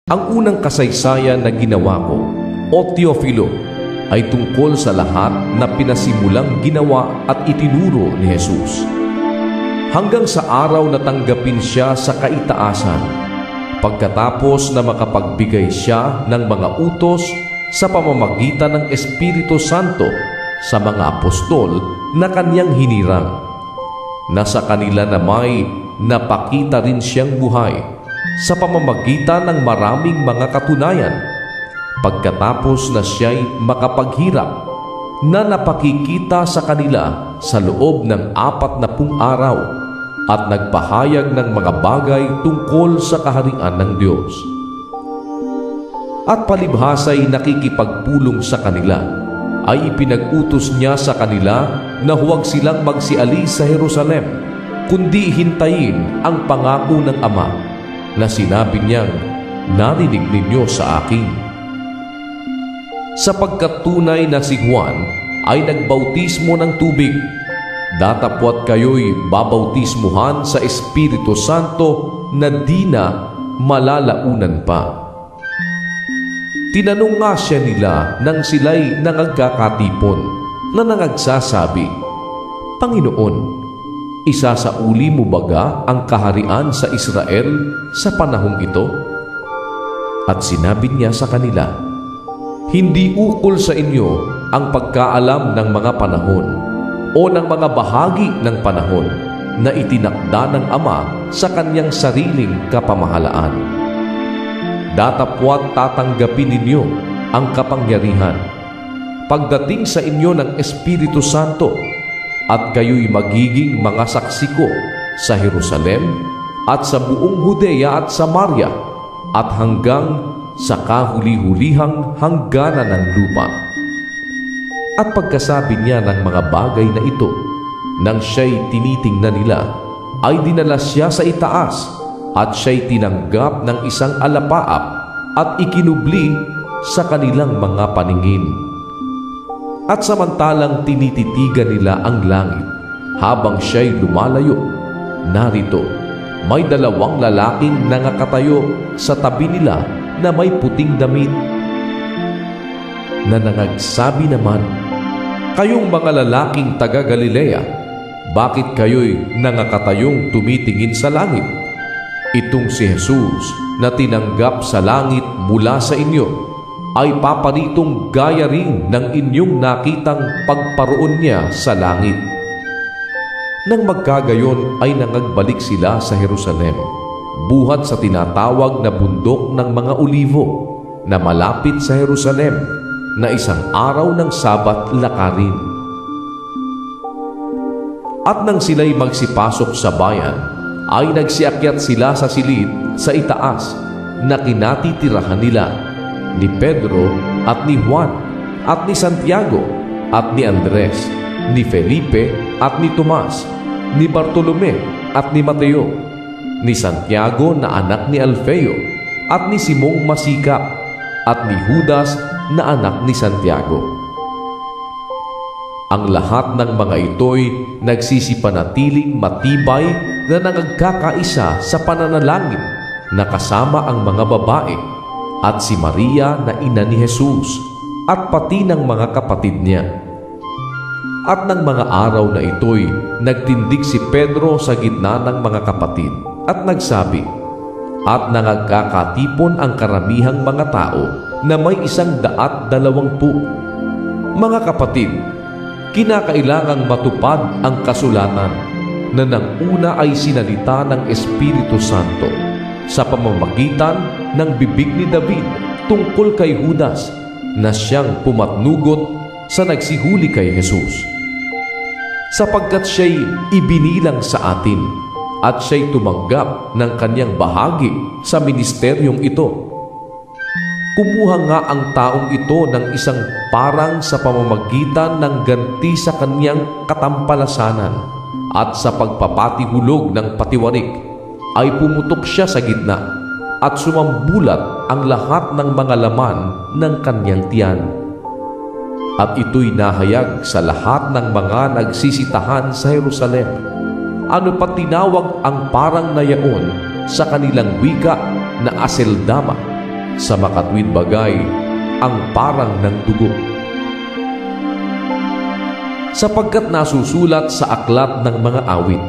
Ang unang kasaysayan na ginawa ko, o Teofilo, ay tungkol sa lahat na pinasimulang ginawa at itinuro ni Jesus. Hanggang sa araw na tanggapin siya sa kaitaasan, pagkatapos na makapagbigay siya ng mga utos sa pamamagitan ng Espiritu Santo sa mga apostol na kanyang hinirang, na sa kanila na may napakita rin siyang buhay sa pamamagitan ng maraming mga katunayan, pagkatapos na siya'y makapaghirap, na napakikita sa kanila sa loob ng 40 araw at nagpahayag ng mga bagay tungkol sa kaharian ng Diyos. At palibhasa'y nakikipagpulong sa kanila, ay ipinag-utos niya sa kanila na huwag silang magsialis sa Jerusalem, kundi hintayin ang pangako ng Ama na sinabi niyang, "Narinig ninyo sa akin." Sapagkat tunay na si Juan ay nagbautismo ng tubig, datapwat kayo'y babautismuhan sa Espiritu Santo na di na malalaunan pa. Tinanong nga siya nila nang sila'y nangagkakatipon na nangagsasabi, "Panginoon, isasauli mo baga ang kaharian sa Israel sa panahong ito?" At sinabi niya sa kanila, "Hindi ukol sa inyo ang pagkaalam ng mga panahon o ng mga bahagi ng panahon na itinakda ng Ama sa kanyang sariling kapamahalaan. Datapwat tatanggapin ninyo ang kapangyarihan pagdating sa inyo ng Espiritu Santo, at kayo'y magiging mga saksi ko sa Jerusalem at sa buong Judea at Samaria at hanggang sa kahuli-hulihang hangganan ng lupa." At pagkasabi niya ng mga bagay na ito, nang siya'y tinitingnan nila, ay dinala siya sa itaas at siya'y tinanggap ng isang alapaap at ikinubli sa kanilang mga paningin. At samantalang tinititigan nila ang langit habang siya'y lumalayo, narito, may 2 lalaking nangakatayo sa tabi nila na may puting damit, na nangagsabi naman, "Kayong mga lalaking taga Galilea, bakit kayo'y nangakatayong tumitingin sa langit? Itong si Jesus na tinanggap sa langit mula sa inyo ay paparitong gaya rin ng inyong nakitang pagparoon niya sa langit." Nang magkagayon ay nangagbalik sila sa Jerusalem, buhat sa tinatawag na bundok ng mga Olivo, na malapit sa Jerusalem, na isang araw ng Sabat lakarin. At nang sila'y magsipasok sa bayan, ay nagsiakyat sila sa silid sa itaas na kinatitirahan nila ni Pedro at ni Juan at ni Santiago at ni Andres, ni Felipe at ni Tomas, ni Bartolome at ni Mateo, ni Santiago na anak ni Alfeo at ni Simong Masikap at ni Judas na anak ni Santiago. Ang lahat ng mga ito'y nagsisipanatiling matibay na nagkakaisa sa pananalangin na kasama ang mga babae at si Maria na ina ni Jesus at pati ng mga kapatid niya. At ng mga araw na ito'y nagtindig si Pedro sa gitna ng mga kapatid at nagsabi, at nangagkakatipon ang karamihang mga tao na may 120. "Mga kapatid, kinakailangang matupad ang kasulatan na nang una ay sinalita ng Espiritu Santo sa pamamagitan ng bibig ni David tungkol kay Judas na siyang pumatnugot sa nagsihuli kay Jesus. Sapagkat siya'y ibinilang sa atin at siya'y tumanggap ng kanyang bahagi sa ministeryong ito. Kumuha nga ang taong ito ng isang parang sa pamamagitan ng ganti sa kanyang katampalasanan, at sa pagpapatihulog ng patiwarik ay pumutok siya sa gitna at sumambulat ang lahat ng mga laman ng kanyang tiyan. At ito'y nahayag sa lahat ng mga nagsisitahan sa Jerusalem. Ano pa tinawag ang parang na yaon sa kanilang wika na Aseldama, sa makatwid bagay ang parang ng dugo. Sapagkat nasusulat sa aklat ng mga awit,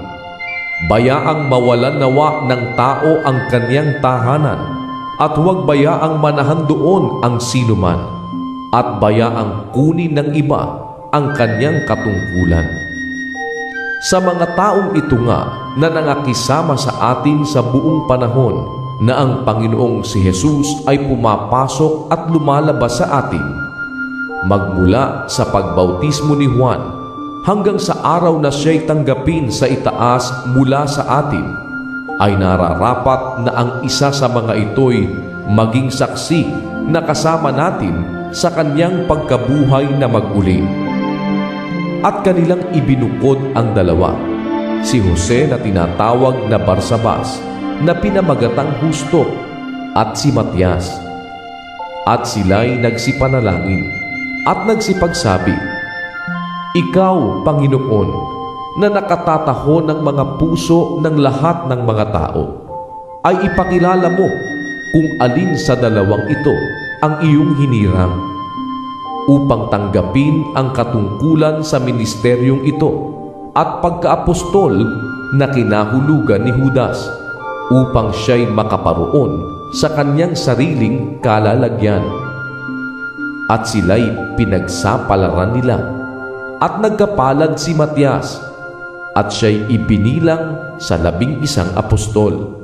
bayaang mawalan nawa ng tao ang kanyang tahanan, at huwag bayaang manahan doon ang sinuman, at bayaang kunin ng iba ang kanyang katungkulan. Sa mga taong ito nga na nangakisama sa atin sa buong panahon na ang Panginoong si Jesus ay pumapasok at lumalabas sa atin, magmula sa pagbautismo ni Juan hanggang sa araw na siya'y tanggapin sa itaas mula sa atin, ay nararapat na ang isa sa mga ito'y maging saksi na kasama natin sa kanyang pagkabuhay na mag-uli. At kanilang ibinukod ang dalawa, si Jose na tinatawag na Barsabas, na pinamagatang Husto, at si Matias. At sila'y nagsipanalangin at nagsipagsabi, "Ikaw, Panginoon, na nakatataho ng mga puso ng lahat ng mga tao, ay ipakilala mo kung alin sa dalawang ito ang iyong hinirang, upang tanggapin ang katungkulan sa ministeryong ito at pagkaapostol na kinahulugan ni Judas, upang siya'y makaparoon sa kanyang sariling kalalagyan." At sila'y pinagsapalaran nila, at nagkapalad si Matias, at siya'y ibinilang sa 11 apostol.